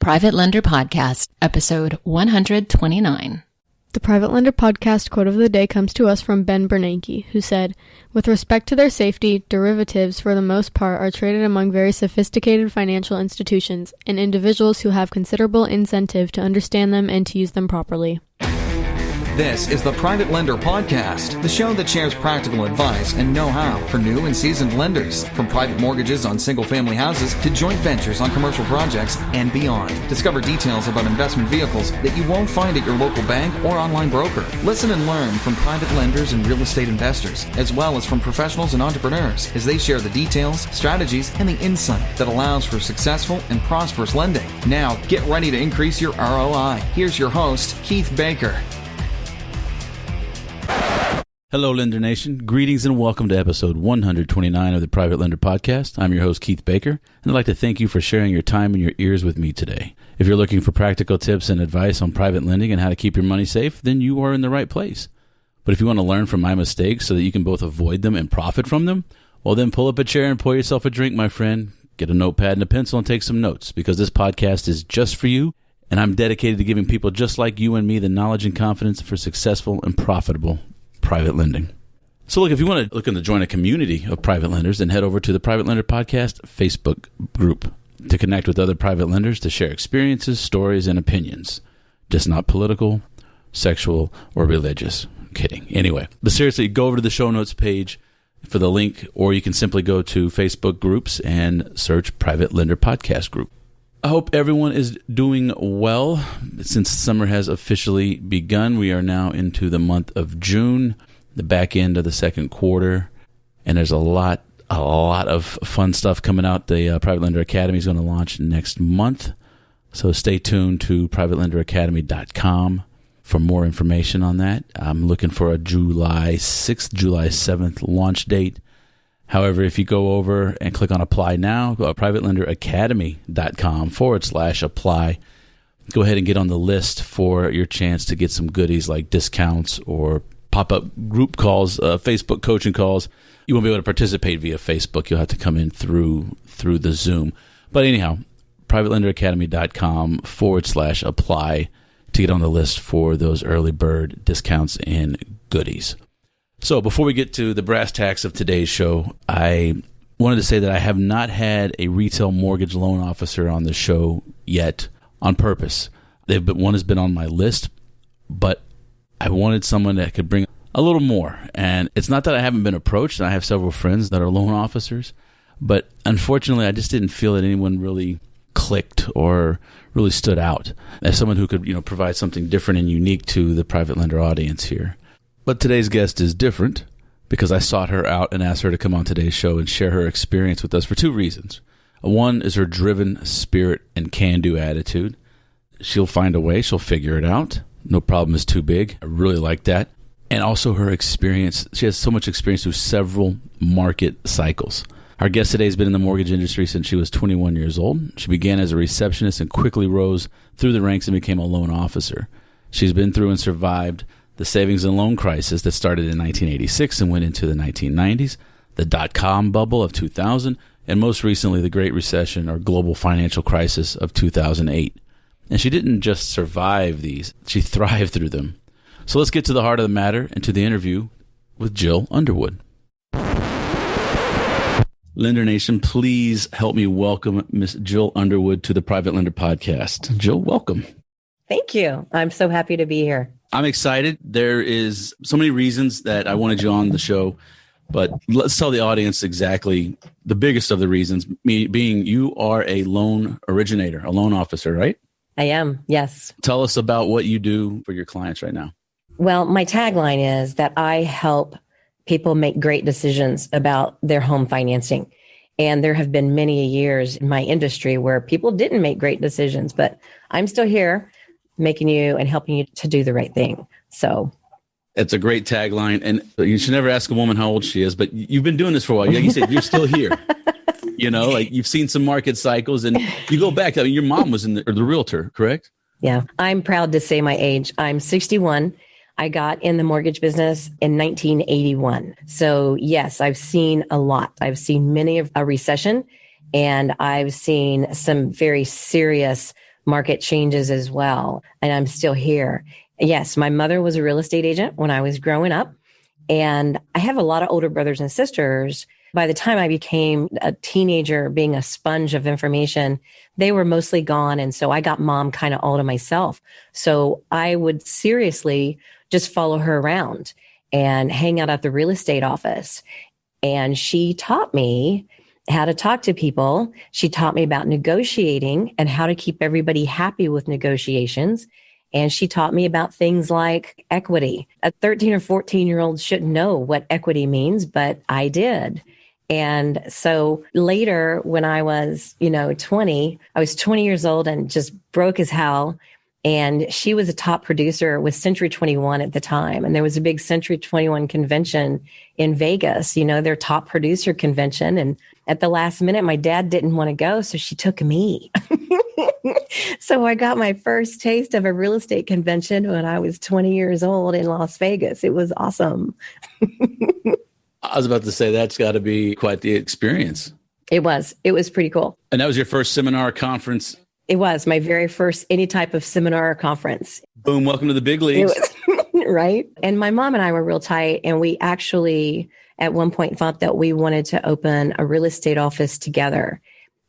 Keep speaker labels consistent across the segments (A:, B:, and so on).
A: Private Lender Podcast, episode 129.
B: The Private Lender Podcast quote of the day comes to us from Ben Bernanke, who said, "With respect to their safety, derivatives for the most part are traded among very sophisticated financial institutions and individuals who have considerable incentive to understand them and to use them properly."
C: This is the Private Lender Podcast, the show that shares practical advice and know-how for new and seasoned lenders, from private mortgages on single-family houses to joint ventures on commercial projects and beyond. Discover details about investment vehicles that you won't find at your local bank or online broker. Listen and learn from private lenders and real estate investors, as well as from professionals and entrepreneurs, as they share the details, strategies, and the insight that allows for successful and prosperous lending. Now, get ready to increase your ROI. Here's your host, Keith Baker.
D: Hello, Lender Nation. Greetings and welcome to episode 129 of the Private Lender Podcast. I'm your host, Keith Baker, and I'd like to thank you for sharing your time and your ears with me today. If you're looking for practical tips and advice on private lending and how to keep your money safe, then you are in the right place. But if you want to learn from my mistakes so that you can both avoid them and profit from them, well, then pull up a chair and pour yourself a drink, my friend. Get a notepad and a pencil and take some notes, because this podcast is just for you, and I'm dedicated to giving people just like you and me the knowledge and confidence for successful and profitable private lending. So look, if you want to look to join a community of private lenders, then head over to the Private Lender Podcast Facebook group to connect with other private lenders to share experiences, stories, and opinions. Just not political, sexual, or religious. Kidding. Anyway, but seriously, go over to the show notes page for the link, or you can simply go to Facebook groups and search Private Lender Podcast Group. I hope everyone is doing well. Since summer has officially begun, we are now into the month of June, the back end of the second quarter, and there's a lot of fun stuff coming out. The Private Lender Academy is going to launch next month, so stay tuned to privatelenderacademy.com for more information on that. I'm looking for a July 6th, July 7th launch date. However, if you go over and click on Apply Now, go to privatelenderacademy.com/apply. Go ahead and get on the list for your chance to get some goodies like discounts or pop-up group calls, Facebook coaching calls. You won't be able to participate via Facebook. You'll have to come in through the Zoom. But anyhow, privatelenderacademy.com/apply to get on the list for those early bird discounts and goodies. So before we get to the brass tacks of today's show, I wanted to say that I have not had a retail mortgage loan officer on the show yet on purpose. One has been on my list, but I wanted someone that could bring a little more. And it's not that I haven't been approached, and I have several friends that are loan officers, but unfortunately I just didn't feel that anyone really clicked or really stood out as someone who could, provide something different and unique to the private lender audience here. But today's guest is different because I sought her out and asked her to come on today's show and share her experience with us for two reasons. One is her driven spirit and can-do attitude. She'll find a way. She'll figure it out. No problem is too big. I really like that. And also her experience. She has so much experience through several market cycles. Our guest today has been in the mortgage industry since she was 21 years old. She began as a receptionist and quickly rose through the ranks and became a loan officer. She's been through and survived the savings and loan crisis that started in 1986 and went into the 1990s, the dot-com bubble of 2000, and most recently the Great Recession or global financial crisis of 2008. And she didn't just survive these, she thrived through them. So let's get to the heart of the matter and to the interview with Jill Underwood. Lender Nation, please help me welcome Miss Jill Underwood to the Private Lender Podcast. Jill, welcome.
E: Thank you. I'm so happy to be here.
D: I'm excited. There is so many reasons that I wanted you on the show, but let's tell the audience exactly the biggest of the reasons, me being you are a loan originator, a loan officer, right?
E: I am, yes.
D: Tell us about what you do for your clients right now.
E: Well, my tagline is that I help people make great decisions about their home financing. And there have been many years in my industry where people didn't make great decisions, but I'm still here making you and helping you to do the right thing. So
D: it's a great tagline. And you should never ask a woman how old she is, but you've been doing this for a while. Like you said, you're still here. Like you've seen some market cycles and you go back. I mean, your mom was the realtor, correct?
E: Yeah. I'm proud to say my age. I'm 61. I got in the mortgage business in 1981. So yes, I've seen a lot. I've seen many of a recession, and I've seen some very serious market changes as well. And I'm still here. Yes, my mother was a real estate agent when I was growing up. And I have a lot of older brothers and sisters. By the time I became a teenager, being a sponge of information, they were mostly gone. And so I got mom kind of all to myself. So I would seriously just follow her around and hang out at the real estate office. And she taught me how to talk to people. She taught me about negotiating and how to keep everybody happy with negotiations. And she taught me about things like equity. A 13 or 14-year-old shouldn't know what equity means, but I did. And so later when I was, 20, I was 20 years old and just broke as hell. And she was a top producer with Century 21 at the time. And there was a big Century 21 convention in Vegas, their top producer convention. And at the last minute, my dad didn't want to go, so she took me. So I got my first taste of a real estate convention when I was 20 years old in Las Vegas. It was awesome.
D: I was about to say that's got to be quite the experience.
E: It was pretty cool.
D: And that was your first seminar or conference?
E: It was my very first any type of seminar or conference.
D: Boom, welcome to the big leagues.
E: Right. And my mom and I were real tight. And we actually at one point thought that we wanted to open a real estate office together.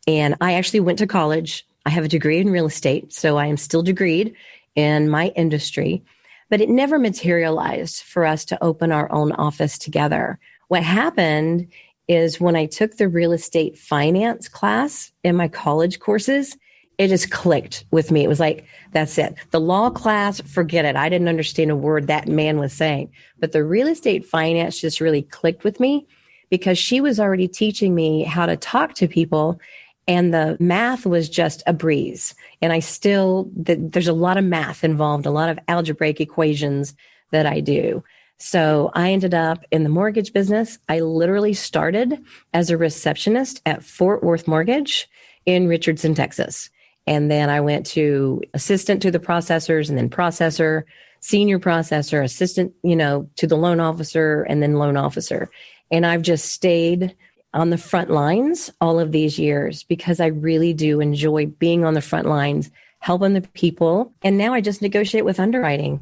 E: And I actually went to college. I have a degree in real estate, so I am still degreed in my industry, but it never materialized for us to open our own office together. What happened is when I took the real estate finance class in my college courses, it just clicked with me. It was like, that's it. The law class, forget it. I didn't understand a word that man was saying, but the real estate finance just really clicked with me because she was already teaching me how to talk to people. And the math was just a breeze. And there's a lot of math involved, a lot of algebraic equations that I do. So I ended up in the mortgage business. I literally started as a receptionist at Fort Worth Mortgage in Richardson, Texas. And then I went to assistant to the processors and then processor, senior processor, assistant, to the loan officer and then loan officer. And I've just stayed on the front lines all of these years because I really do enjoy being on the front lines, helping the people. And now I just negotiate with underwriting.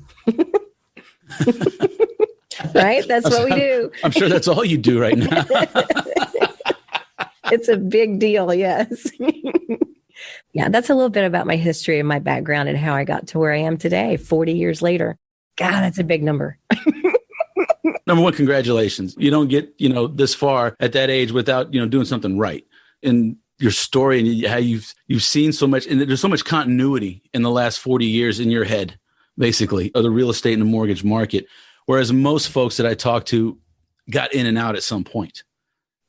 E: Right? That's what we do.
D: I'm sure that's all you do right now.
E: It's a big deal. Yes. Yeah. That's a little bit about my history and my background and how I got to where I am today, 40 years later. God, that's a big number.
D: Number one, congratulations. You don't get, this far at that age without, doing something right. And your story and how you've seen so much, and there's so much continuity in the last 40 years in your head, basically, of the real estate and the mortgage market. Whereas most folks that I talk to got in and out at some point,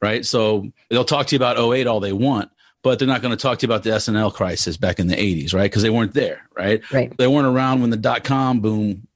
D: right? So they'll talk to you about '08 all they want, but they're not going to talk to you about the S&L crisis back in the 80s, right? Because they weren't there, right?
E: Right.
D: They weren't around when the dot-com boom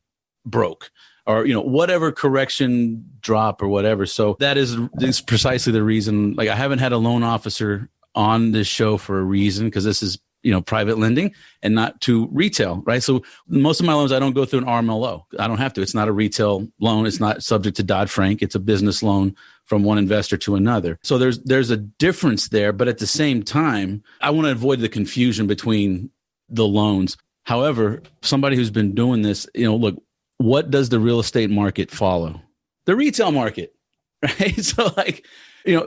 D: broke. Or, whatever correction drop or whatever. So that is precisely the reason. Like, I haven't had a loan officer on this show for a reason, because this is, private lending and not to retail, right? So most of my loans, I don't go through an RMLO. I don't have to. It's not a retail loan. It's not subject to Dodd-Frank. It's a business loan from one investor to another. So there's a difference there. But at the same time, I want to avoid the confusion between the loans. However, somebody who's been doing this, look, what does the real estate market follow? The retail market, right? So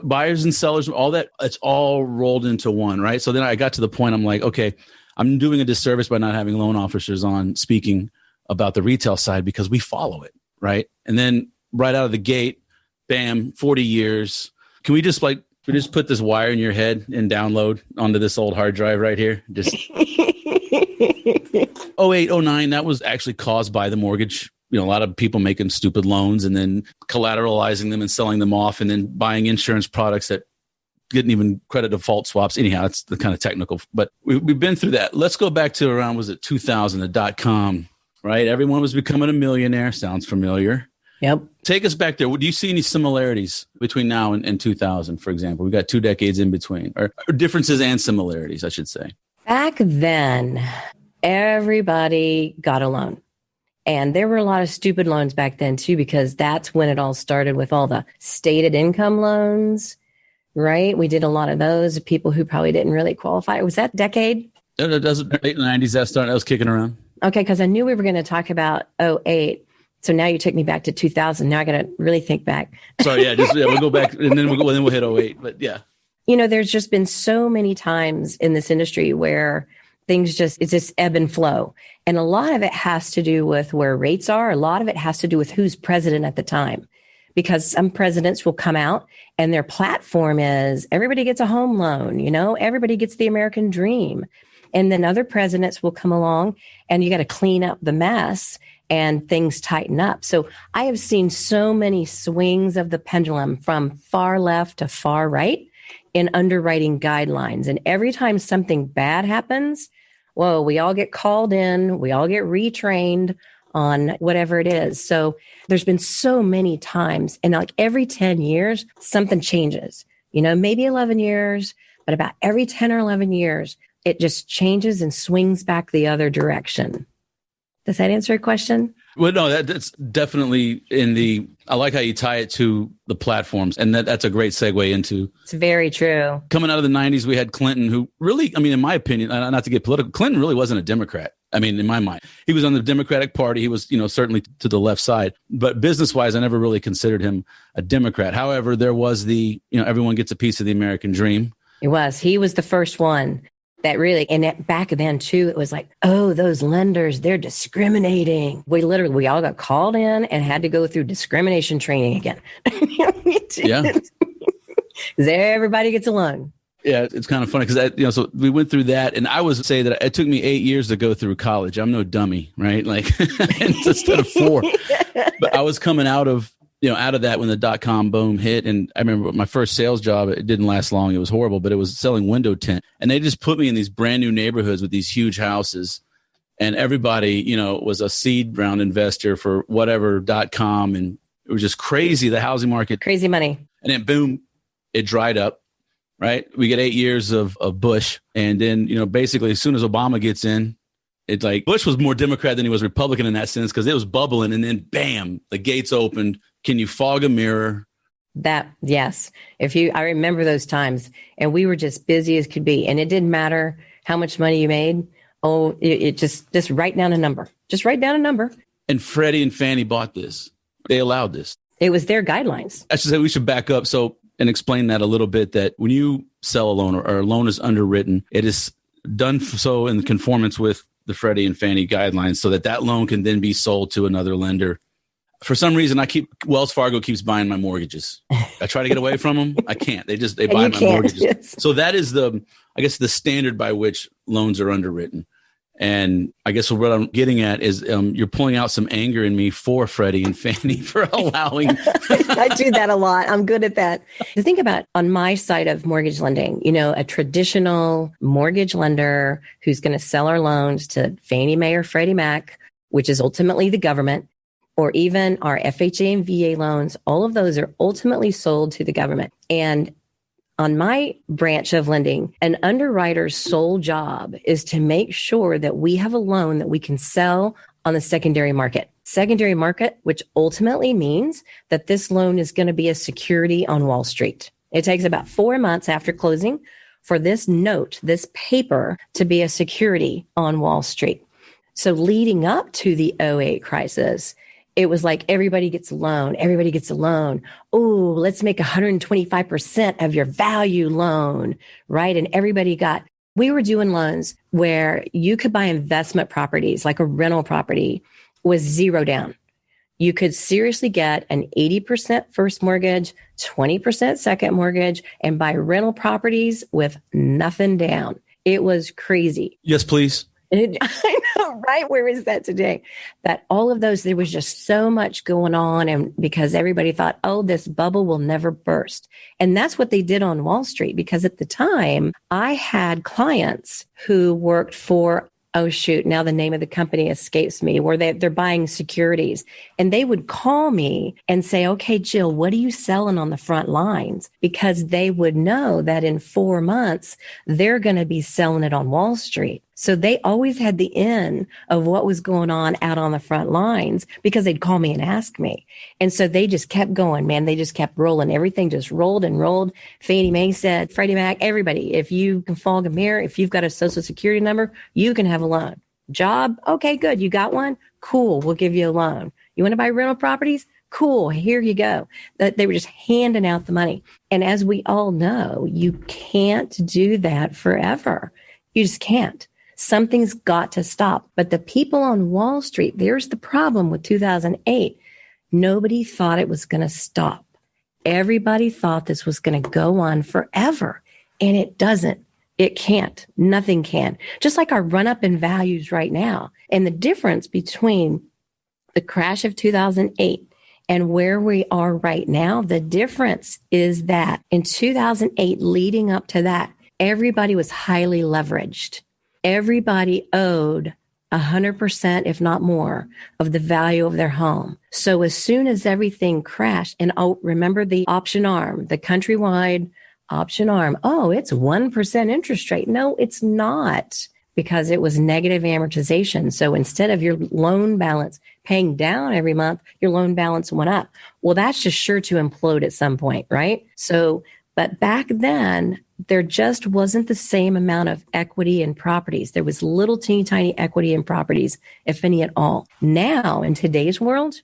D: buyers and sellers, all that, it's all rolled into one, right? So then I got to the point, I'm like, okay, I'm doing a disservice by not having loan officers on speaking about the retail side because we follow it, right? And then right out of the gate, bam, 40 years. Can we just put this wire in your head and download onto this old hard drive right here? Just 08, 09, that was actually caused by the mortgage. A lot of people making stupid loans and then collateralizing them and selling them off and then buying insurance products that didn't even credit default swaps. Anyhow, it's the kind of technical, but we've been through that. Let's go back to around, was it 2000, the dot-com, right? Everyone was becoming a millionaire. Sounds familiar.
E: Yep.
D: Take us back there. Do you see any similarities between now and 2000, for example? We've got 2 decades in between, or differences and similarities, I should say.
E: Back then, everybody got a loan. And there were a lot of stupid loans back then, too, because that's when it all started with all the stated income loans, right? We did a lot of those, people who probably didn't really qualify. Was that decade?
D: It does late 90s, that was kicking around.
E: Okay, because I knew we were going to talk about '08. So now you took me back to 2000. Now I got to really think back.
D: Sorry, we'll go back and then we'll hit '08. But yeah.
E: There's just been so many times in this industry where it's just ebb and flow. And a lot of it has to do with where rates are. A lot of it has to do with who's president at the time. Because some presidents will come out and their platform is everybody gets a home loan, everybody gets the American dream. And then other presidents will come along and you got to clean up the mess and things tighten up. So I have seen so many swings of the pendulum from far left to far right in underwriting guidelines. And every time something bad happens, whoa, we all get called in, we all get retrained on whatever it is. So there's been so many times, and like every 10 years, something changes, maybe 11 years, but about every 10 or 11 years, it just changes and swings back the other direction. Does that answer your question?
D: Well, no, that's definitely I like how you tie it to the platforms, and that's a great segue into.
E: It's very true.
D: Coming out of the 90s, we had Clinton, who really, in my opinion, not to get political, Clinton really wasn't a Democrat. In my mind, he was on the Democratic Party. He was, certainly to the left side, but business-wise, I never really considered him a Democrat. However, there was everyone gets a piece of the American dream.
E: He was the first one. That really, and back then too, it was like, oh, those lenders, they're discriminating. We all got called in and had to go through discrimination training again.
D: Yeah.
E: Everybody gets a loan.
D: Yeah, it's kind of funny because so we went through that, and I would say that it took me 8 years to go through college. I'm no dummy, right? Like instead of 4, but I was coming out of that when the .com boom hit. And I remember my first sales job, it didn't last long. It was horrible, but it was selling window tint. And they just put me in these brand new neighborhoods with these huge houses. And everybody, was a seed round investor for whatever .com. And it was just crazy, the housing market.
E: Crazy money.
D: And then boom, it dried up, right? We get 8 years of Bush. And then, basically as soon as Obama gets in, it's like Bush was more Democrat than he was Republican in that sense because it was bubbling. And then bam, the gates opened. Can you fog a mirror?
E: Yes. I remember those times, and we were just busy as could be. And it didn't matter how much money you made. Oh, it just write down a number. Just write down a number.
D: And Freddie and Fannie bought this. They allowed this.
E: It was their guidelines.
D: I should say we should back up and explain that a little bit, that when you sell a loan or a loan is underwritten, it is done so in conformance with the Freddie and Fannie guidelines so that loan can then be sold to another lender. For some reason, Wells Fargo keeps buying my mortgages. I try to get away from them. I can't. They buy my mortgages. Yes. So that is the standard by which loans are underwritten. And I guess what I'm getting at is you're pulling out some anger in me for Freddie and Fannie for allowing.
E: I do that a lot. I'm good at that. To think about on my side of mortgage lending, a traditional mortgage lender who's going to sell our loans to Fannie Mae or Freddie Mac, which is ultimately the government, or even our FHA and VA loans, all of those are ultimately sold to the government. And on my branch of lending, an underwriter's sole job is to make sure that we have a loan that we can sell on the secondary market. Secondary market, which ultimately means that this loan is going to be a security on Wall Street. It takes about 4 months after closing for this note, this paper, to be a security on Wall Street. So leading up to the '08 crisis, it was like everybody gets a loan. Everybody gets a loan. Oh, let's make 125% of your value loan, right? And we were doing loans where you could buy investment properties, like a rental property with 0 down. You could seriously get an 80% first mortgage, 20% second mortgage, and buy rental properties with nothing down. It was crazy.
D: Yes, please.
E: I know, right? Where is that today? That all of those, there was just so much going on. And because everybody thought, oh, this bubble will never burst. And that's what they did on Wall Street. Because at the time, I had clients who worked for, oh, shoot, now the name of the company escapes me, where they're buying securities. And they would call me and say, okay, Jill, what are you selling on the front lines? Because they would know that in 4 months, they're going to be selling it on Wall Street. So they always had the in of what was going on out on the front lines because they'd call me and ask me. And so they just kept going, man. They just kept rolling. Everything just rolled and rolled. Fannie Mae said, Freddie Mac, everybody, if you can fog a mirror, if you've got a social security number, you can have a loan. Job? Okay, good. You got one? Cool. We'll give you a loan. You want to buy rental properties? Cool. Here you go. They were just handing out the money. And as we all know, you can't do that forever. You just can't. Something's got to stop. But the people on Wall Street, there's the problem with 2008. Nobody thought it was going to stop. Everybody thought this was going to go on forever. And it doesn't. It can't. Nothing can. Just like our run up in values right now. And the difference between the crash of 2008 and where we are right now, the difference is that in 2008, leading up to that, everybody was highly leveraged. Everybody owed 100%, if not more, of the value of their home. So as soon as everything crashed, and remember the option arm, the countrywide option arm, oh, it's 1% interest rate. No, it's not, because it was negative amortization. So instead of your loan balance paying down every month, your loan balance went up. Well, that's just sure to implode at some point, right? So, but back then, there just wasn't the same amount of equity in properties. There was little teeny tiny equity in properties, if any at all. Now, in today's world,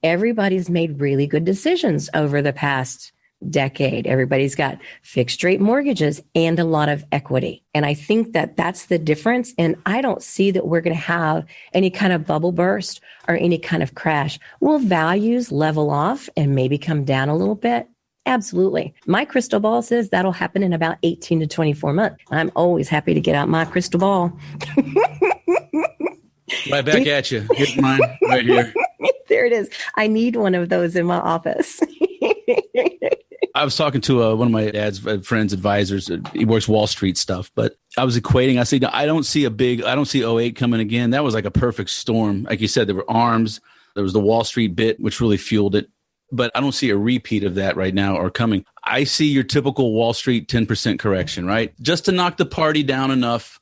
E: everybody's made really good decisions over the past decade. Everybody's got fixed rate mortgages and a lot of equity. And I think that that's the difference. And I don't see that we're going to have any kind of bubble burst or any kind of crash. Will values level off and maybe come down a little bit? Absolutely. My crystal ball says that'll happen in about 18 to 24 months. I'm always happy to get out my crystal ball.
D: Right back at you. Here's mine right here.
E: There it is. I need one of those in my office.
D: I was talking to one of my dad's friends, advisors. He works Wall Street stuff, but I was equating. I said, I don't see '08 coming again. That was like a perfect storm. Like you said, there were arms. There was the Wall Street bit, which really fueled it. But I don't see a repeat of that right now or coming. I see your typical Wall Street 10% correction, right? Just to knock the party down enough,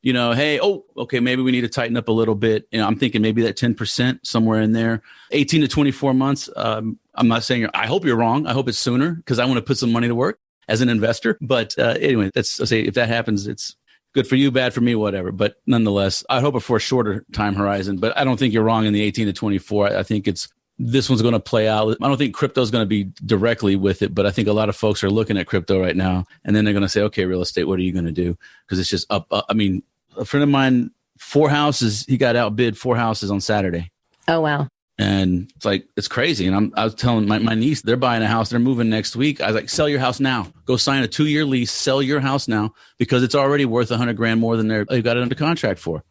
D: hey, okay, maybe we need to tighten up a little bit. I'm thinking maybe that 10% somewhere in there, 18 to 24 months. I'm not saying I hope you're wrong. I hope it's sooner because I want to put some money to work as an investor. But anyway, I'll say if that happens, it's good for you, bad for me, whatever. But nonetheless, I hope it for a shorter time horizon. But I don't think you're wrong in the 18 to 24. I think this one's going to play out. I don't think crypto is going to be directly with it, but I think a lot of folks are looking at crypto right now, and then they're going to say, okay, real estate, what are you going to do? Because it's just up. I mean, a friend of mine, 4 houses, he got outbid 4 houses on Saturday.
E: Oh, wow.
D: And it's like, it's crazy. And I was telling my niece, they're buying a house. They're moving next week. I was like, sell your house now. Go sign a 2-year lease. Sell your house now because it's already worth $100,000 more than they've got it under contract for.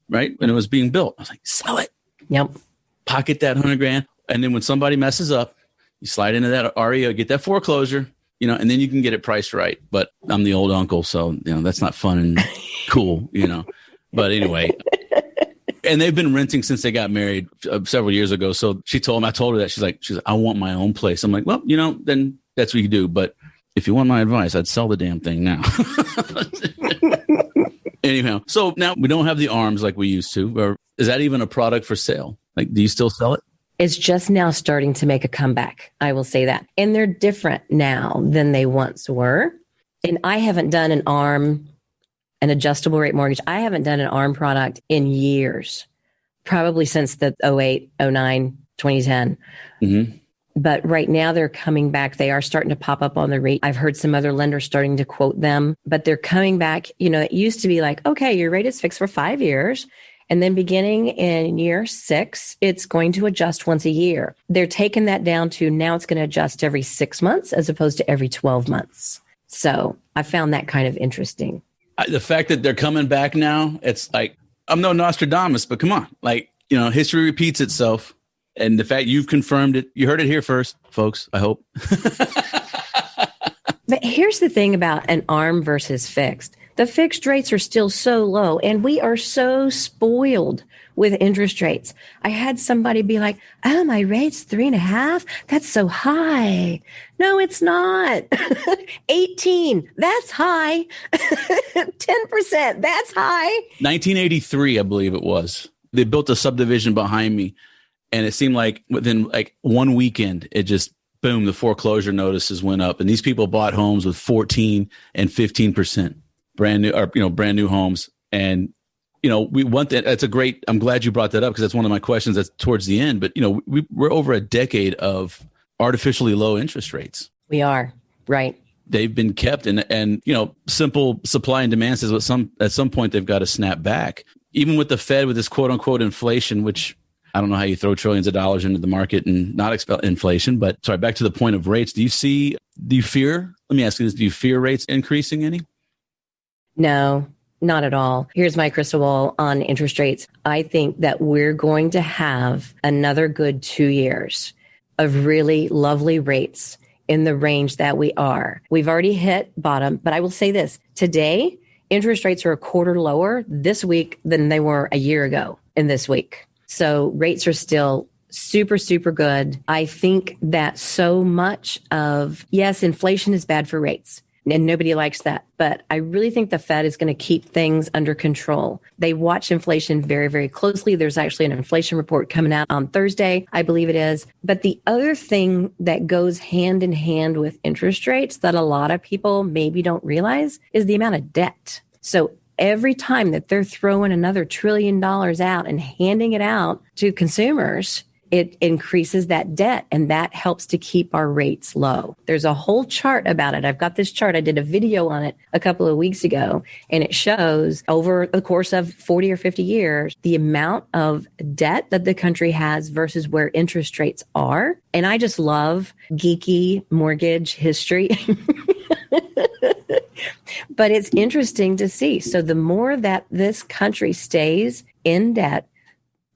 D: Right. And it was being built. I was like, sell it.
E: Yep.
D: Pocket that $100,000. And then when somebody messes up, you slide into that REO, get that foreclosure, and then you can get it priced right. But I'm the old uncle, so, that's not fun and cool, But anyway, and they've been renting since they got married several years ago. So I told her that. She's like, I want my own place. I'm like, well, then that's what you do. But if you want my advice, I'd sell the damn thing now. Anyhow, so now we don't have the arms like we used to. Or is that even a product for sale? Like, do you still sell it?
E: It's just now starting to make a comeback. I will say that. And they're different now than they once were. And I haven't done an adjustable rate mortgage. I haven't done an ARM product in years, probably since the 08, 09, 2010. Mm-hmm. But right now they're coming back. They are starting to pop up on the rate. I've heard some other lenders starting to quote them, but they're coming back. It used to be like, okay, your rate is fixed for 5 years. And then beginning in year 6, it's going to adjust once a year. They're taking that down to now it's going to adjust every 6 months as opposed to every 12 months. So I found that kind of interesting.
D: The fact that they're coming back now, it's like, I'm no Nostradamus, but come on. Like, history repeats itself. And the fact you've confirmed it, you heard it here first, folks, I hope.
E: But here's the thing about an ARM versus fixed. The fixed rates are still so low, and we are so spoiled with interest rates. I had somebody be like, oh, my rate's 3.5. That's so high. No, it's not. 18. That's high. 10%. That's high.
D: 1983, I believe it was. They built a subdivision behind me, and it seemed like within like one weekend, it just, boom, the foreclosure notices went up. And these people bought homes with 14 and 15%. brand new homes. And, we want that. That's a great, I'm glad you brought that up because that's one of my questions that's towards the end. But, we're over a decade of artificially low interest rates.
E: We are, right.
D: They've been kept and simple supply and demand says at some point they've got to snap back. Even with the Fed, with this quote unquote inflation, which I don't know how you throw trillions of dollars into the market and not expel inflation. But sorry, back to the point of rates. Do you fear, let me ask you this, do you fear rates increasing any?
E: No, not at all. Here's my crystal ball on interest rates. I think that we're going to have another good 2 years of really lovely rates in the range that we are. We've already hit bottom, but I will say this. Today, interest rates are a quarter lower this week than they were a year ago in this week. So rates are still super, super good. I think that so much of, yes, inflation is bad for rates. And nobody likes that. But I really think the Fed is going to keep things under control. They watch inflation very, very closely. There's actually an inflation report coming out on Thursday, I believe it is. But the other thing that goes hand in hand with interest rates that a lot of people maybe don't realize is the amount of debt. So every time that they're throwing another $1 trillion out and handing it out to consumers, it increases that debt, and that helps to keep our rates low. There's a whole chart about it. I've got this chart. I did a video on it a couple of weeks ago, and it shows over the course of 40 or 50 years, the amount of debt that the country has versus where interest rates are. And I just love geeky mortgage history. But it's interesting to see. So the more that this country stays in debt,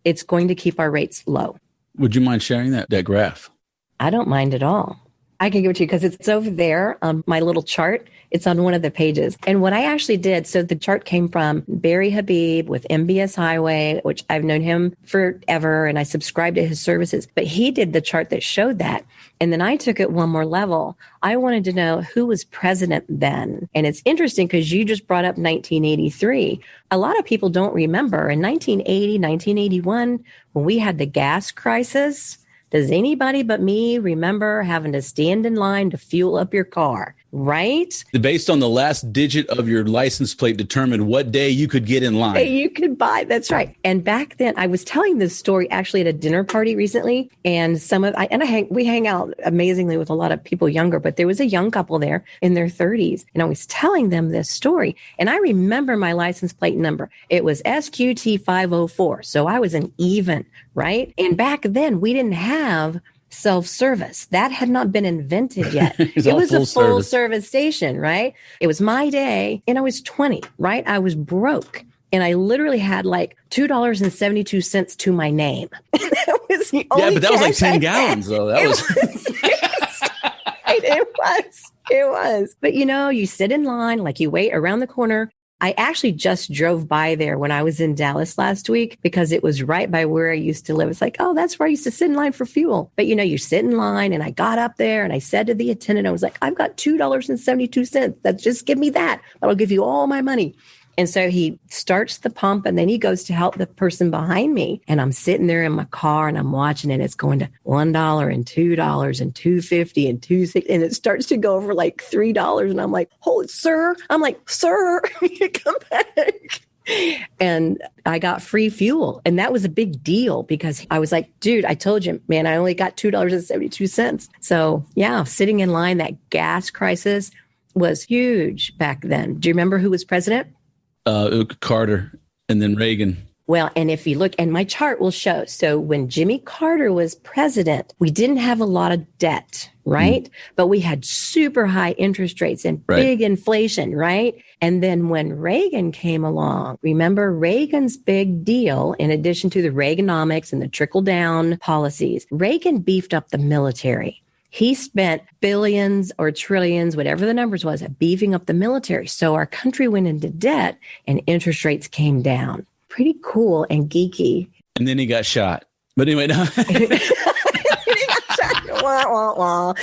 E: it's going to keep our rates low.
D: Would you mind sharing that graph?
E: I don't mind at all. I can give it to you because it's over there on my little chart. It's on one of the pages. And what I actually did, so the chart came from Barry Habib with MBS Highway, which I've known him forever, and I subscribed to his services. But he did the chart that showed that. And then I took it one more level. I wanted to know who was president then. And it's interesting because you just brought up 1983. A lot of people don't remember in 1980, 1981, when we had the gas crisis. Does anybody but me remember having to stand in line to fuel up your car? Right?
D: Based on the last digit of your license plate determined what day you could get in line.
E: You could buy. That's right. And back then, I was telling this story actually at a dinner party recently, and we hang out amazingly with a lot of people younger, but there was a young couple there in their 30s, and I was telling them this story, and I remember my license plate number. It was SQT 504, so I was an even, right? And back then, we didn't have self-service. That had not been invented yet. It was a full service station, right? It was my day, and I was 20, right? I was broke, and I literally had like $2.72 to my name. That was the only
D: but that was like 10 gallons, though. That was.
E: It was. But you sit in line, like you wait around the corner. I actually just drove by there when I was in Dallas last week because it was right by where I used to live. It's like, oh, that's where I used to sit in line for fuel. But you sit in line, and I got up there and I said to the attendant, I was like, I've got $2.72. That's just give me that. I'll give you all my money. And so he starts the pump, and then he goes to help the person behind me. And I'm sitting there in my car and I'm watching it. It's going to $1 and $2 and $2.50 and $2.60. And it starts to go over like $3. And I'm like, holy sir. I'm like, sir, come back. And I got free fuel. And that was a big deal because I was like, dude, I told you, man, I only got $2.72. So yeah, sitting in line, that gas crisis was huge back then. Do you remember who was president?
D: Carter and then Reagan.
E: Well, and if you look, and my chart will show, so when Jimmy Carter was president, we didn't have a lot of debt, right? But we had super high interest rates and big inflation, right? And then when Reagan came along, remember Reagan's big deal, in addition to the Reaganomics and the trickle down policies, Reagan beefed up the military. He spent billions or trillions, whatever the numbers was, at beefing up the military. So our country went into debt and interest rates came down. Pretty cool and geeky.
D: And then he got shot. But anyway, no.
E: He got shot. Wah, wah, wah.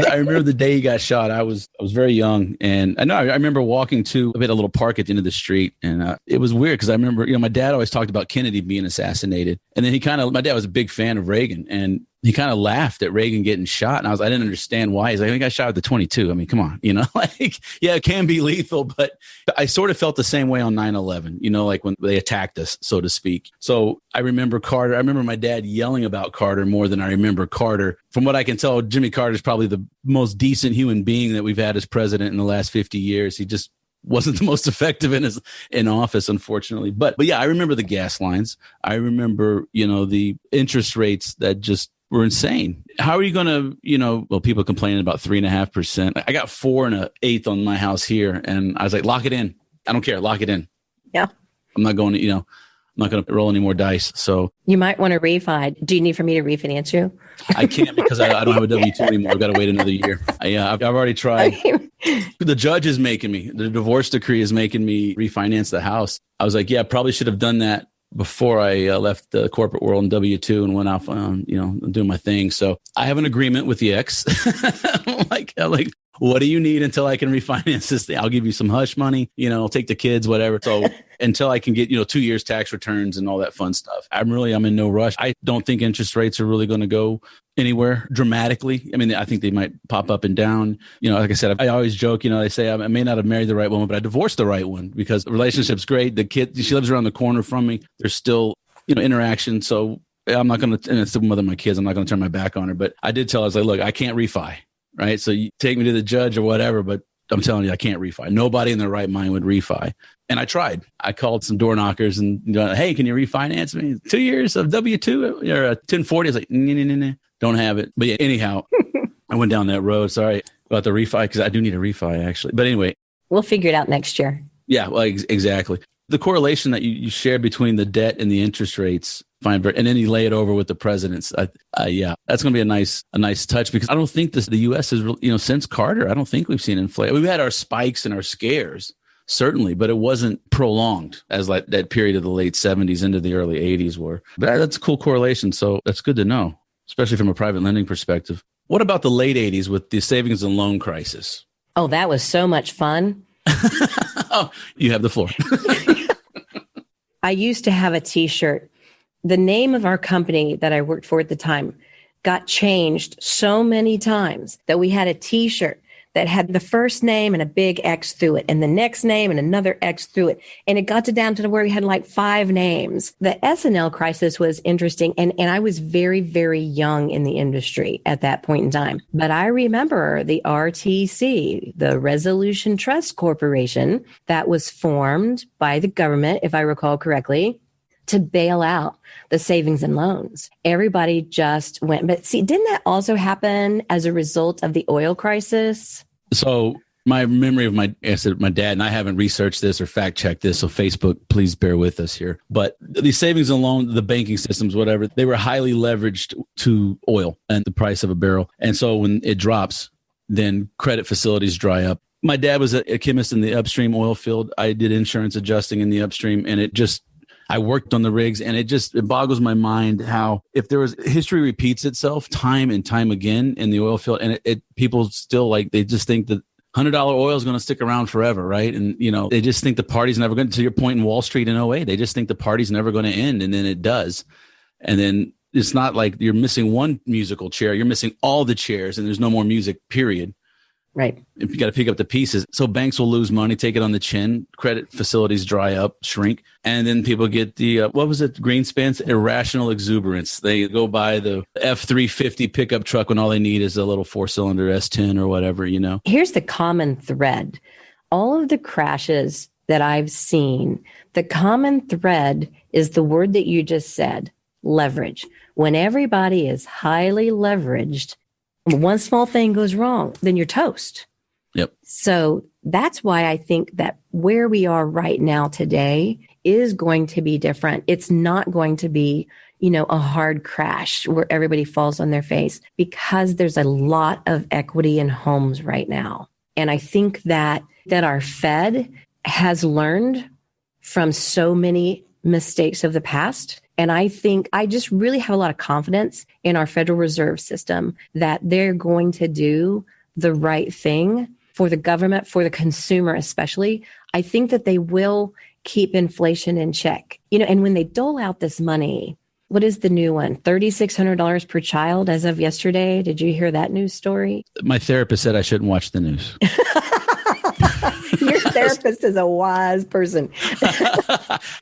D: I remember the day he got shot. I was very young, and I remember walking to a little park at the end of the street, and it was weird because I remember, my dad always talked about Kennedy being assassinated, and then my dad was a big fan of Reagan, and he kind of laughed at Reagan getting shot, and I didn't understand why. He's like, he got shot with the 22. I mean, come on, yeah, it can be lethal, but I sort of felt the same way on 9/11, like when they attacked us, so to speak. So I remember Carter. I remember my dad yelling about Carter more than I remember Carter. From what I can tell, Jimmy Carter is probably the most decent human being that we've had as president in the last 50 years. He just wasn't the most effective in office, unfortunately. But yeah, I remember the gas lines. I remember, the interest rates that just were insane. How are you going to, people complaining about 3.5%. I got 4 1/8 on my house here. And I was like, lock it in. I don't care. Lock it in.
E: Yeah.
D: I'm not going to, I'm not going to roll any more dice. So
E: you might want to refi. Do you need for me to refinance you?
D: I can't because I don't have a W-2 anymore. I've got to wait another year. I've already tried. The judge is making me, the divorce decree is making me refinance the house. I was like, yeah, I probably should have done that before I left the corporate world in W-2 and went off on, doing my thing. So I have an agreement with the ex. I'm like, what do you need until I can refinance this thing? I'll give you some hush money, I'll take the kids, whatever. So until I can get, 2 years tax returns and all that fun stuff. I'm in no rush. I don't think interest rates are really going to go anywhere dramatically. I mean, I think they might pop up and down. Like I said, I always joke, they say I may not have married the right woman, but I divorced the right one because the relationship's great. The kid, she lives around the corner from me. There's still, interaction. So I'm not going to, and it's the mother of my kids, I'm not going to turn my back on her. But I did tell her, I was like, look, I can't refi. Right. So you take me to the judge or whatever, but I'm telling you, I can't refi. Nobody in their right mind would refi. And I tried. I called some door knockers and, hey, can you refinance me? 2 years of W-2 or a 1040? I was like, no, don't have it. But yeah, anyhow, I went down that road. Sorry about the refi because I do need a refi actually. But anyway.
E: We'll figure it out next year.
D: Yeah, well, exactly. The correlation that you shared between the debt and the interest rates, fine, and then you lay it over with the presidents. Yeah, that's going to be a nice touch because I don't think the U.S. is, since Carter, I don't think we've seen inflation. We've had our spikes and our scares, certainly, but it wasn't prolonged as like that period of the late 70s into the early 80s were. But that's a cool correlation, so that's good to know, especially from a private lending perspective. What about the late 80s with the savings and loan crisis?
E: Oh, that was so much fun.
D: Oh, you have the floor.
E: I used to have a T-shirt. The name of our company that I worked for at the time got changed so many times that we had a T-shirt that had the first name and a big X through it and the next name and another X through it. And it got down to where we had like 5 names. The SNL crisis was interesting. And I was very, very young in the industry at that point in time. But I remember the RTC, the Resolution Trust Corporation, that was formed by the government, if I recall correctly, to bail out the savings and loans. Everybody just went. But see, didn't that also happen as a result of the oil crisis?
D: So my memory of my dad, and I haven't researched this or fact checked this, so Facebook, please bear with us here. But the savings and loan, the banking systems, whatever, they were highly leveraged to oil and the price of a barrel. And so when it drops, then credit facilities dry up. My dad was a chemist in the upstream oil field. I did insurance adjusting in the upstream, and I worked on the rigs, and it boggles my mind how if there was history repeats itself time and time again in the oil field, and people still they just think that $100 oil is going to stick around forever, right? And they just think the party's never going to your point in Wall Street in 2008. They just think the party's never going to end, and then it does, and then it's not like you're missing one musical chair; you're missing all the chairs, and there's no more music. Period.
E: Right.
D: You got to pick up the pieces. So banks will lose money, take it on the chin. Credit facilities dry up, shrink. And then people get the, Greenspan's irrational exuberance. They go buy the F-350 pickup truck when all they need is a little 4-cylinder S10 or whatever,
E: Here's the common thread. All of the crashes that I've seen, the common thread is the word that you just said, leverage. When everybody is highly leveraged, one small thing goes wrong, then you're toast.
D: Yep.
E: So that's why I think that where we are right now today is going to be different. It's not going to be, a hard crash where everybody falls on their face, because there's a lot of equity in homes right now. And I think that our Fed has learned from so many mistakes of the past. And I think I just really have a lot of confidence in our Federal Reserve System that they're going to do the right thing for the government, for the consumer especially. I think that they will keep inflation in check. And when they dole out this money, what is the new one? $3,600 per child as of yesterday. Did you hear that news story?
D: My therapist said I shouldn't watch the news.
E: Your therapist is a wise person.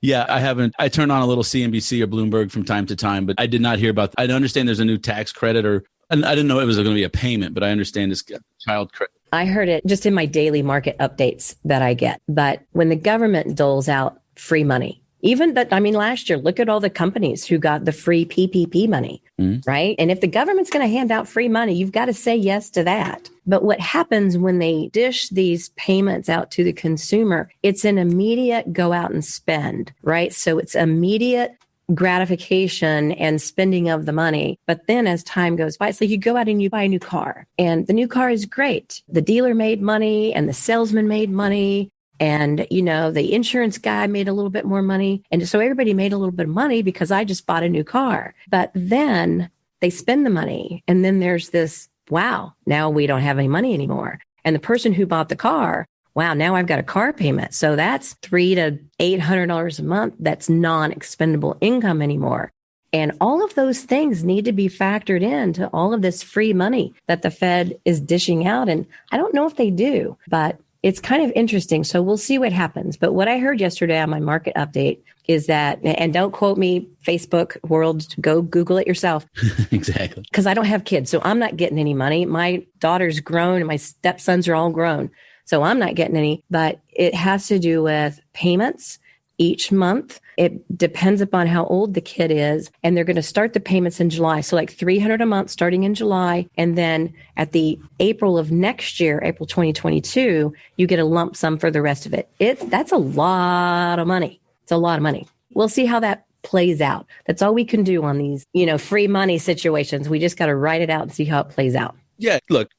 D: Yeah, I haven't. I turn on a little CNBC or Bloomberg from time to time, but I did not hear about. I understand there's a new tax credit, and I didn't know it was going to be a payment, but I understand this child credit.
E: I heard it just in my daily market updates that I get. But when the government doles out free money, last year, look at all the companies who got the free PPP money, right? And if the government's going to hand out free money, you've got to say yes to that. But what happens when they dish these payments out to the consumer, it's an immediate go out and spend, right? So it's immediate gratification and spending of the money. But then as time goes by, it's like you go out and you buy a new car, and the new car is great. The dealer made money and the salesman made money. And, the insurance guy made a little bit more money. And so everybody made a little bit of money because I just bought a new car. But then they spend the money. And then there's this, wow, now we don't have any money anymore. And the person who bought the car, wow, now I've got a car payment. So that's $300 to $800 a month. That's non-expendable income anymore. And all of those things need to be factored into all of this free money that the Fed is dishing out. And I don't know if they do, but it's kind of interesting. So we'll see what happens. But what I heard yesterday on my market update is that, and don't quote me, Facebook world, go Google it yourself.
D: Exactly.
E: Because I don't have kids, so I'm not getting any money. My daughter's grown and my stepsons are all grown. So I'm not getting any, but it has to do with payments each month. It depends upon how old the kid is, and they're going to start the payments in July. So like $300 a month starting in July. And then at the April of next year, April 2022, you get a lump sum for the rest of it. That's a lot of money. It's a lot of money. We'll see how that plays out. That's all we can do on these, free money situations. We just got to write it out and see how it plays out.
D: Yeah. Look,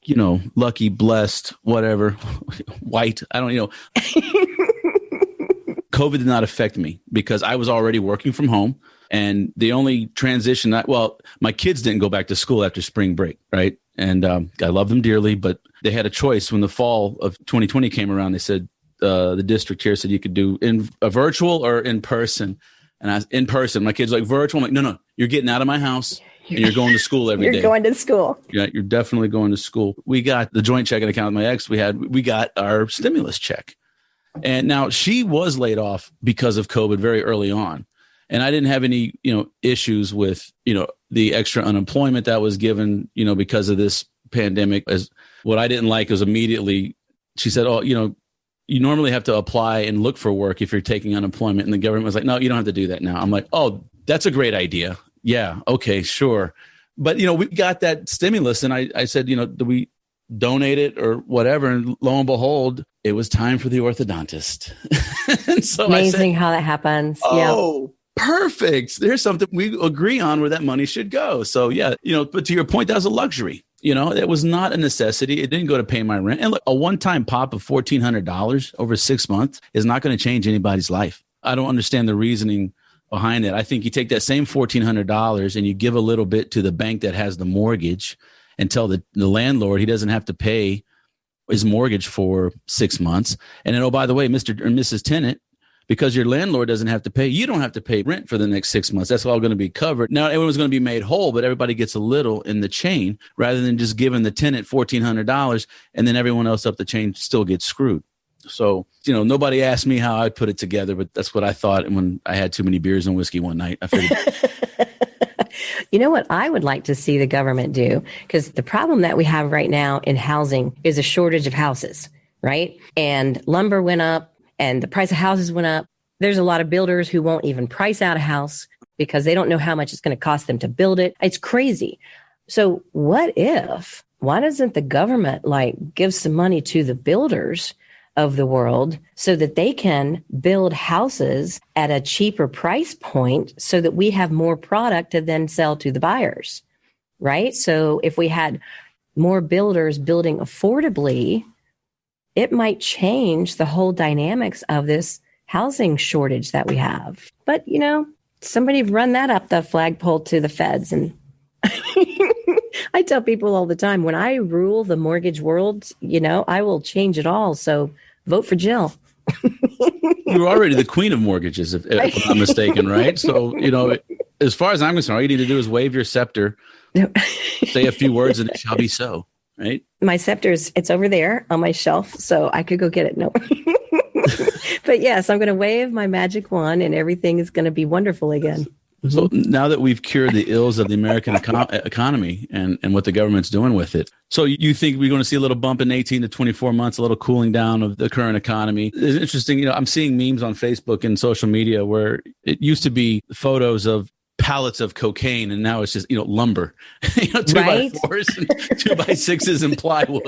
D: lucky, blessed, whatever, white. I don't, COVID did not affect me because I was already working from home. And the only transition my kids didn't go back to school after spring break, right? And I love them dearly, but they had a choice when the fall of 2020 came around. They said, the district here said you could do in a virtual or in person. And I was in person. My kids were like, virtual. I'm like, no, you're getting out of my house and you're going to school every day.
E: You're going to school.
D: Yeah, you're definitely going to school. We got the joint checking account with my ex. We got our stimulus check. And now she was laid off because of COVID very early on. And I didn't have any, issues with, the extra unemployment that was given, because of this pandemic. As what I didn't like was immediately, she said, oh, you normally have to apply and look for work if you're taking unemployment. And the government was like, no, you don't have to do that now. I'm like, oh, that's a great idea. Yeah. Okay, sure. But, we got that stimulus and I said, do we donate it or whatever? And lo and behold, it was time for the orthodontist. And so
E: amazing how that happens.
D: Oh, perfect. There's something we agree on where that money should go. So yeah, but to your point, that was a luxury. It was not a necessity. It didn't go to pay my rent. And look, a one-time pop of $1,400 over 6 months is not going to change anybody's life. I don't understand the reasoning behind it. I think you take that same $1,400 and you give a little bit to the bank that has the mortgage and tell the landlord he doesn't have to pay his mortgage for 6 months. And then, oh, by the way, Mr. or Mrs. Tenant, because your landlord doesn't have to pay, you don't have to pay rent for the next 6 months. That's all going to be covered. Now, everyone's going to be made whole, but everybody gets a little in the chain rather than just giving the tenant $1,400 and then everyone else up the chain still gets screwed. So, nobody asked me how I'd put it together, but that's what I thought. And when I had too many beers and whiskey one night, I figured.
E: You know what I would like to see the government do? Because the problem that we have right now in housing is a shortage of houses, right? And lumber went up and the price of houses went up. There's a lot of builders who won't even price out a house because they don't know how much it's going to cost them to build it. It's crazy. So why doesn't the government give some money to the builders of the world so that they can build houses at a cheaper price point so that we have more product to then sell to the buyers, right? So if we had more builders building affordably, it might change the whole dynamics of this housing shortage that we have. But, somebody run that up the flagpole to the feds. And I tell people all the time, when I rule the mortgage world, I will change it all. So vote for Jill.
D: You're already the queen of mortgages, if I'm not mistaken, right? So, as far as I'm concerned, all you need to do is wave your scepter, say a few words, and it shall be so, right?
E: My scepter's, it's over there on my shelf, so I could go get it. No. But yes, I'm going to wave my magic wand and everything is going to be wonderful again.
D: So now that we've cured the ills of the American economy and what the government's doing with it, so you think we're going to see a little bump in 18 to 24 months, a little cooling down of the current economy? It's interesting. I'm seeing memes on Facebook and social media where it used to be photos of pallets of cocaine, and now it's just lumber, 2x4s and 2x6s and plywood,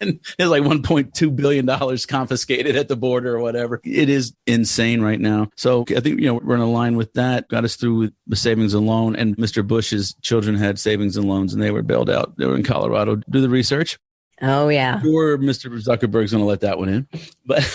D: and there's like $1.2 billion confiscated at the border or whatever. It is insane right now. So I think we're in line with that. Got us through with the savings and loan, and Mr. Bush's children had savings and loans, and they were bailed out. They were in Colorado. Do the research.
E: Oh yeah,
D: sure. Mr. Zuckerberg's going to let that one in, but.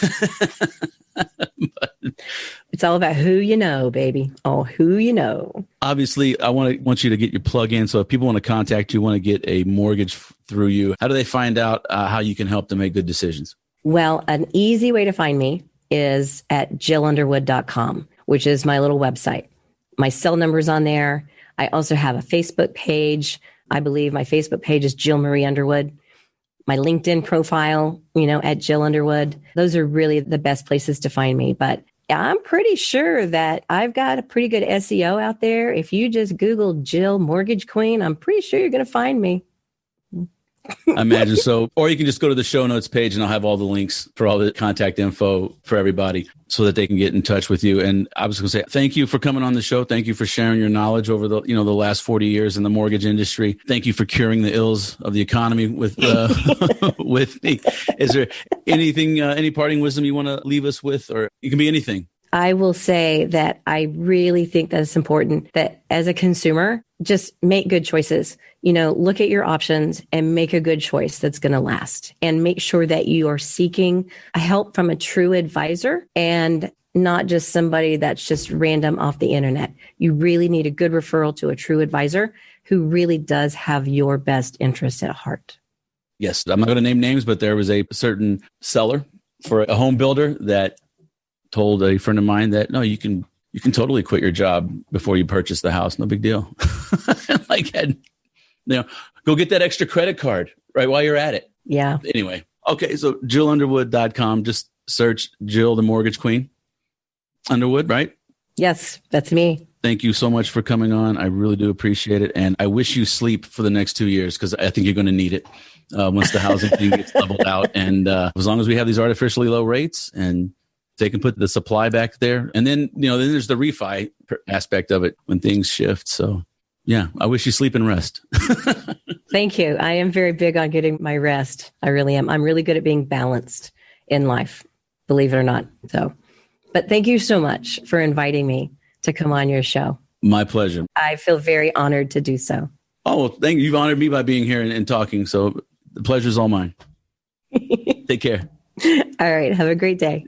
E: It's all about who you know, baby. Oh, who you know.
D: Obviously, I want you to get your plug in. So if people want to contact you, want to get a mortgage through you, how do they find out how you can help them make good decisions?
E: Well, an easy way to find me is at jillunderwood.com, which is my little website. My cell number's on there. I also have a Facebook page. I believe my Facebook page is Jill Marie Underwood. My LinkedIn profile, at Jill Underwood. Those are really the best places to find me. But I'm pretty sure that I've got a pretty good SEO out there. If you just Google Jill Mortgage Queen, I'm pretty sure you're going to find me.
D: I imagine so. Or you can just go to the show notes page and I'll have all the links for all the contact info for everybody so that they can get in touch with you. And I was going to say, thank you for coming on the show. Thank you for sharing your knowledge over the last 40 years in the mortgage industry. Thank you for curing the ills of the economy with with me. Is there anything, any parting wisdom you want to leave us with, or it can be anything?
E: I will say that I really think that it's important that as a consumer, just make good choices. Look at your options and make a good choice that's going to last, and make sure that you are seeking help from a true advisor and not just somebody that's just random off the internet. You really need a good referral to a true advisor who really does have your best interests at heart.
D: Yes. I'm not going to name names, but there was a certain seller for a home builder that told a friend of mine that, no, you can totally quit your job before you purchase the house. No big deal. Go get that extra credit card right while you're at it.
E: Yeah.
D: Anyway. Okay. So JillUnderwood.com, just search Jill, the Mortgage Queen Underwood, right?
E: Yes, that's me.
D: Thank you so much for coming on. I really do appreciate it. And I wish you sleep for the next 2 years, because I think you're going to need it once the housing thing gets leveled out. And as long as we have these artificially low rates and they can put the supply back there. And then, then there's the refi aspect of it when things shift. So, yeah, I wish you sleep and rest.
E: Thank you. I am very big on getting my rest. I really am. I'm really good at being balanced in life, believe it or not. But thank you so much for inviting me to come on your show.
D: My pleasure.
E: I feel very honored to do so.
D: Oh, well, thank you. You've honored me by being here and talking. So the pleasure's all mine. Take care.
E: All right. Have a great day.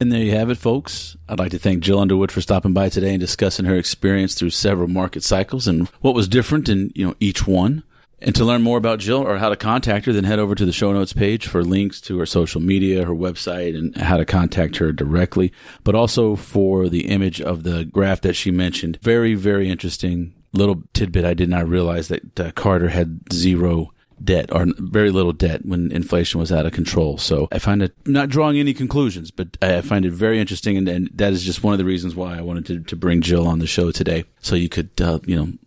D: And there you have it, folks. I'd like to thank Jill Underwood for stopping by today and discussing her experience through several market cycles and what was different in each one. And to learn more about Jill or how to contact her, then head over to the show notes page for links to her social media, her website, and how to contact her directly. But also for the image of the graph that she mentioned. Very, very interesting little tidbit. I did not realize that Carter had zero debt, or very little debt, when inflation was out of control. So I find it, not drawing any conclusions, but I find it very interesting. And that is just one of the reasons why I wanted to bring Jill on the show today, so you could,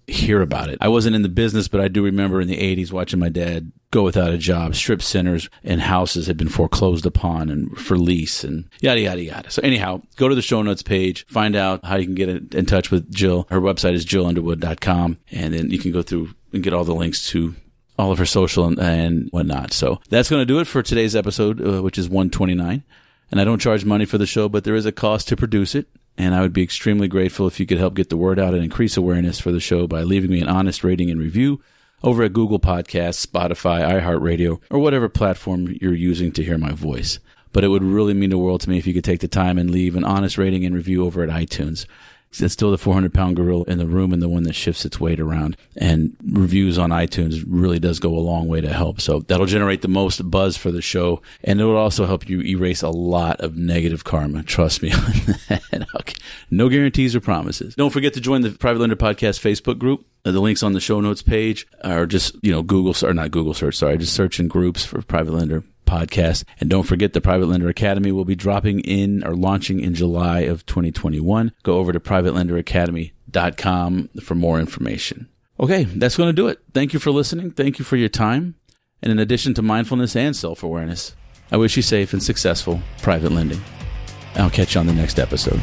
D: hear about it. I wasn't in the business, but I do remember in the 80s watching my dad go without a job. Strip centers and houses had been foreclosed upon and for lease and yada, yada, yada. So anyhow, go to the show notes page, find out how you can get in touch with Jill. Her website is JillUnderwood.com. And then you can go through and get all the links to all of her social and whatnot. So that's going to do it for today's episode, which is 129. And I don't charge money for the show, but there is a cost to produce it. And I would be extremely grateful if you could help get the word out and increase awareness for the show by leaving me an honest rating and review over at Google Podcasts, Spotify, iHeartRadio, or whatever platform you're using to hear my voice. But it would really mean the world to me if you could take the time and leave an honest rating and review over at iTunes. It's still the 400-pound gorilla in the room and the one that shifts its weight around. And reviews on iTunes really does go a long way to help. So that'll generate the most buzz for the show. And it will also help you erase a lot of negative karma. Trust me on that. Okay. No guarantees or promises. Don't forget to join the Private Lender Podcast Facebook group. The link's on the show notes page. Or just, just search in groups for Private Lender Podcast. And don't forget the Private Lender Academy will be dropping in or launching in July of 2021. Go over to privatelenderacademy.com for more information. Okay, that's going to do it. Thank you for listening. Thank you for your time. And in addition to mindfulness and self-awareness, I wish you safe and successful private lending. I'll catch you on the next episode.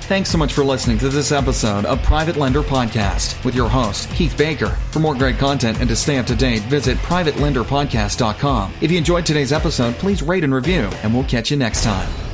C: Thanks so much for listening to this episode of Private Lender Podcast with your host, Keith Baker. For more great content and to stay up to date, visit privatelenderpodcast.com. If you enjoyed today's episode, please rate and review, and we'll catch you next time.